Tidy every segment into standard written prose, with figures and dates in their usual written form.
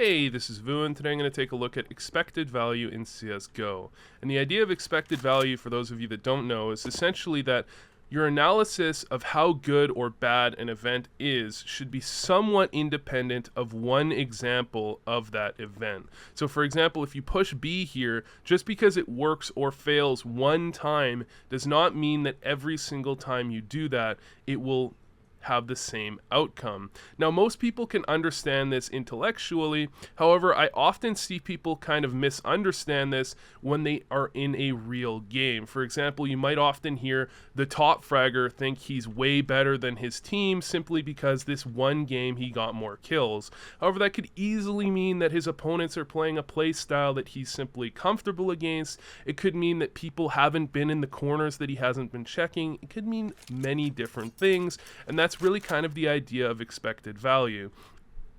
Hey, this is Vu, and today I'm going to take a look at expected value in CSGO. And the idea of expected value, for those of you that don't know, is essentially that your analysis of how good or bad an event is should be somewhat independent of one example of that event. So for example, if you push B here, just because it works or fails one time does not mean that every single time you do that, it will have the same outcome. Now, most people can understand this intellectually. However, I often see people kind of misunderstand this when they are in a real game. For example, you might often hear the top fragger think he's way better than his team simply because this one game he got more kills. However, that could easily mean that his opponents are playing a play style that he's simply comfortable against. It could mean that people haven't been in the corners that he hasn't been checking. It could mean many different things, and that's really kind of the idea of expected value.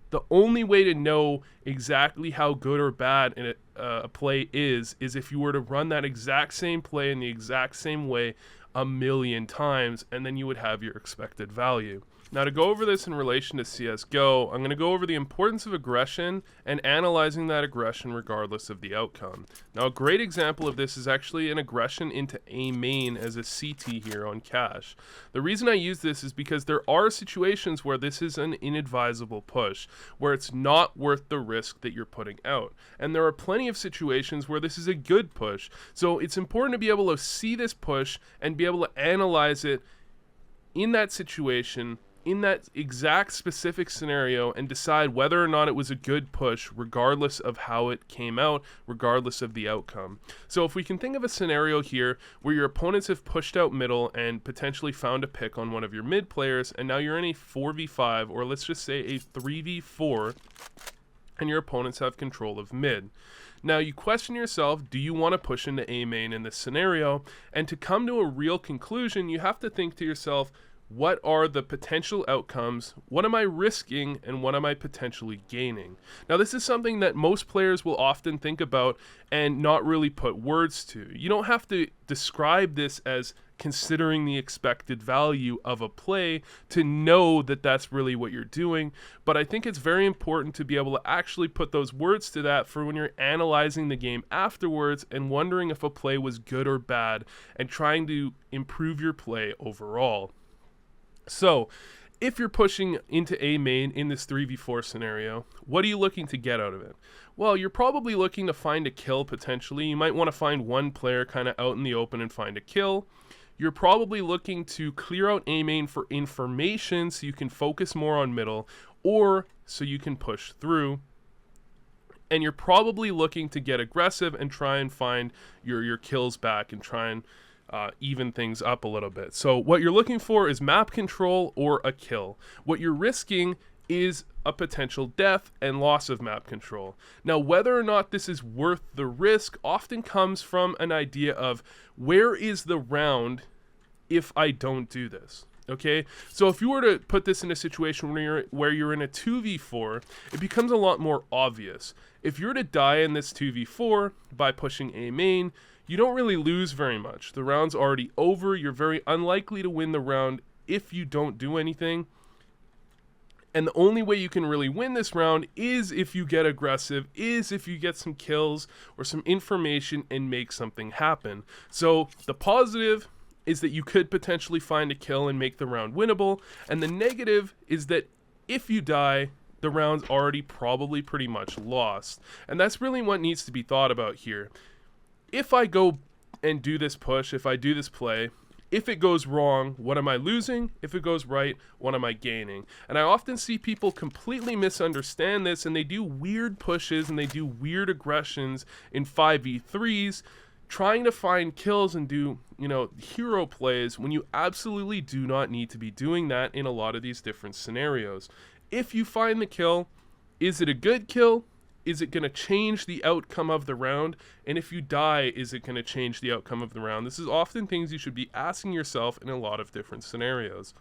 The only way to know exactly how good or bad a play is if you were to run that exact same play in the exact same way a million times, and then you would have your expected value. Now, to go over this in relation to CSGO, I'm going to go over the importance of aggression and analyzing that aggression regardless of the outcome. Now, a great example of this is actually an aggression into A main as a CT here on Cash. The reason I use this is because there are situations where this is an inadvisable push, where it's not worth the risk that you're putting out. And there are plenty of situations where this is a good push. So it's important to be able to see this push and be able to analyze it in that situation, in that exact specific scenario, and decide whether or not it was a good push regardless of how it came out, regardless of the outcome. So if we can think of a scenario here where your opponents have pushed out middle and potentially found a pick on one of your mid players, and now you're in a 4v5, or let's just say a 3v4, and your opponents have control of mid. Now you question yourself, do you want to push into A main in this scenario? And to come to a real conclusion, you have to think to yourself, what are the potential outcomes? What am I risking, and what am I potentially gaining? Now, this is something that most players will often think about and not really put words to. You don't have to describe this as considering the expected value of a play to know that that's really what you're doing, but I think it's very important to be able to actually put those words to that for when you're analyzing the game afterwards and wondering if a play was good or bad and trying to improve your play overall. So, if you're pushing into A main in this 3v4 scenario, what are you looking to get out of it? Well, you're probably looking to find a kill potentially. You might want to find one player kind of out in the open and find a kill. You're probably looking to clear out A main for information so you can focus more on middle, or so you can push through. And you're probably looking to get aggressive and try and find your kills back and try and even things up a little bit. So what you're looking for is map control or a kill. What you're risking is a potential death and loss of map control. Now, whether or not this is worth the risk often comes from an idea of where is the round if I don't do this? Okay, so if you were to put this in a situation where you're in a 2v4, it becomes a lot more obvious. If you're to die in this 2v4 by pushing A main, you don't really lose very much. The round's already over. You're very unlikely to win the round if you don't do anything. And the only way you can really win this round is if you get aggressive, is if you get some kills or some information and make something happen. So the positive is that you could potentially find a kill and make the round winnable. And the negative is that if you die, the round's already probably pretty much lost. And that's really what needs to be thought about here. If I go and do this push, if I do this play, if it goes wrong, what am I losing? If it goes right, what am I gaining? And I often see people completely misunderstand this, and they do weird pushes and they do weird aggressions in 5v3s, trying to find kills and do, hero plays when you absolutely do not need to be doing that in a lot of these different scenarios. If you find the kill, is it a good kill? Is it going to change the outcome of the round? And if you die, is it going to change the outcome of the round? This is often things you should be asking yourself in a lot of different scenarios.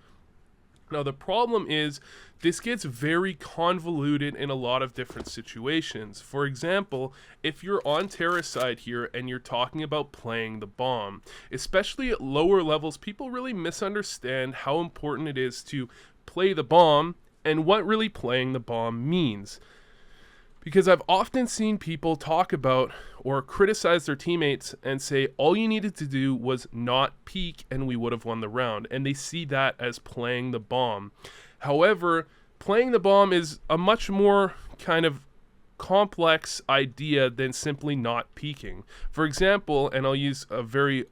Now, the problem is this gets very convoluted in a lot of different situations. For example, if you're on Terra's side here and you're talking about playing the bomb, especially at lower levels, people really misunderstand how important it is to play the bomb and what really playing the bomb means. Because I've often seen people talk about or criticize their teammates and say all you needed to do was not peek and we would have won the round. And they see that as playing the bomb. However, playing the bomb is a much more kind of complex idea than simply not peeking. For example, and I'll use a very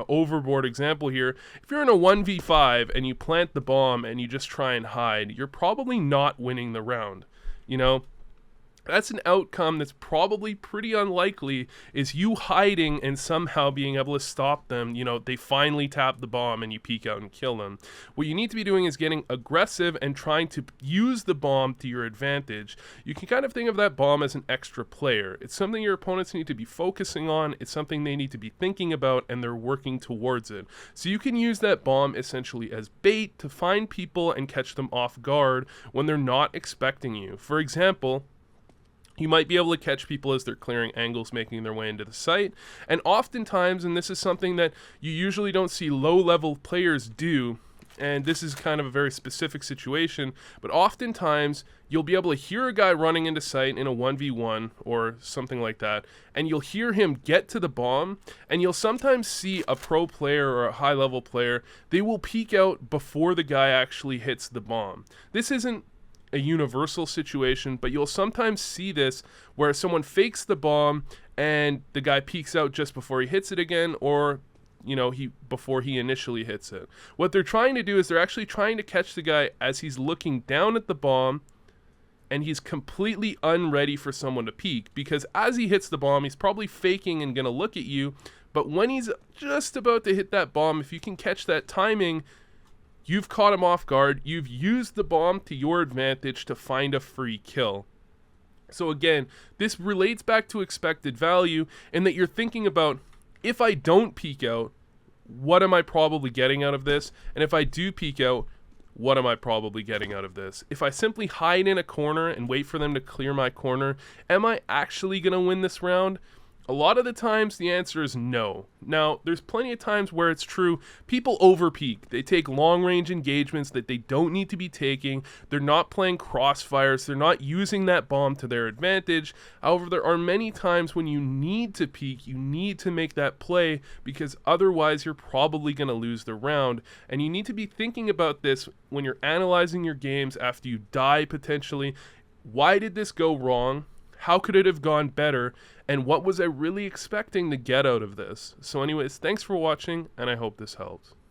overboard example here. If you're in a 1v5 and you plant the bomb and you just try and hide, you're probably not winning the round. That's an outcome that's probably pretty unlikely, is you hiding and somehow being able to stop them. They finally tap the bomb and you peek out and kill them. What you need to be doing is getting aggressive and trying to use the bomb to your advantage. You can kind of think of that bomb as an extra player. It's something your opponents need to be focusing on. It's something they need to be thinking about, and they're working towards it. So you can use that bomb essentially as bait to find people and catch them off guard when they're not expecting you. For example, you might be able to catch people as they're clearing angles, making their way into the site. And oftentimes, and this is something that you usually don't see low-level players do, and this is kind of a very specific situation, but oftentimes you'll be able to hear a guy running into site in a 1v1 or something like that, and you'll hear him get to the bomb, and you'll sometimes see a pro player or a high-level player, they will peek out before the guy actually hits the bomb. This isn't a universal situation, but you'll sometimes see this where someone fakes the bomb and the guy peeks out just before he hits it again, or before he initially hits it. What they're trying to do is they're actually trying to catch the guy as he's looking down at the bomb and he's completely unready for someone to peek, because as he hits the bomb, he's probably faking and going to look at you, but when he's just about to hit that bomb, if you can catch that timing, you've caught him off guard. You've used the bomb to your advantage to find a free kill. So again, this relates back to expected value in that you're thinking about, if I don't peek out, what am I probably getting out of this? And if I do peek out, what am I probably getting out of this? If I simply hide in a corner and wait for them to clear my corner, am I actually going to win this round? A lot of the times the answer is no. Now, there's plenty of times where it's true. People over-peek. They take long-range engagements that they don't need to be taking. They're not playing crossfires. They're not using that bomb to their advantage. However, there are many times when you need to peek. You need to make that play, because otherwise you're probably going to lose the round. And you need to be thinking about this when you're analyzing your games after you die potentially. Why did this go wrong? How could it have gone better? And what was I really expecting to get out of this? So anyways, thanks for watching, and I hope this helps.